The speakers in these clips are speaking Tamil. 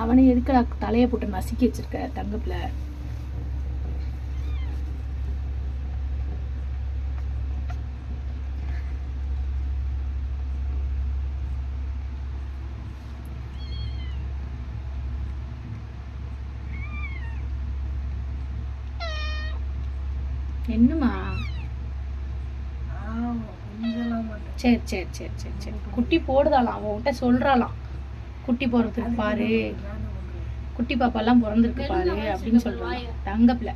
அவனை எதுக்குடா தலையை போட்டு நசுக்கி வச்சிருக்க தங்கப்புல? என்னம்மா? சரி சரி சரி சரி சரி குட்டி போடுதாலாம், அவன்கிட்ட சொல்றாளாம் குட்டி பிறந்திருக்கு பாரு, குட்டி பாப்பாலாம் பிறந்திருக்கு பாரு அப்படின்னு சொல்றாங்க. தங்கப்பில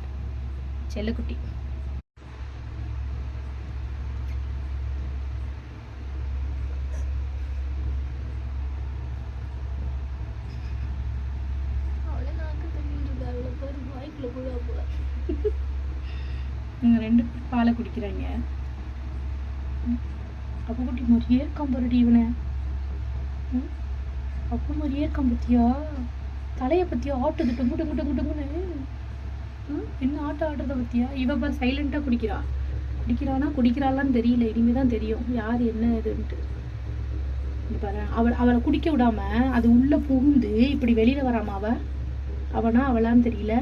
செல்லக்குட்டி. நீங்க 2 பேரும் பாலை குடிக்கிறாங்க. அப்போ குட்டி மாதிரியே இருக்கான் பாருடி இவனை. அப்போ மாதிரியே இருக்கான் பத்தியா? தலையை பத்தியா ஆட்டுது டொங்கு டொங்கு டொங்கு டொங்குன்னு. என்ன ஆட்டம் ஆடுறத பத்தியா? இவ பாரு சைலண்டா குடிக்கிறானா குடிக்கிறாளான்னு தெரியல, இனிமே தான் தெரியும் யார் என்ன இதுன்ட்டு. பாரு அவளை குடிக்க விடாம அது உள்ள புகுந்து இப்படி வெளியில வராம அவனா அவளான்னு தெரியல.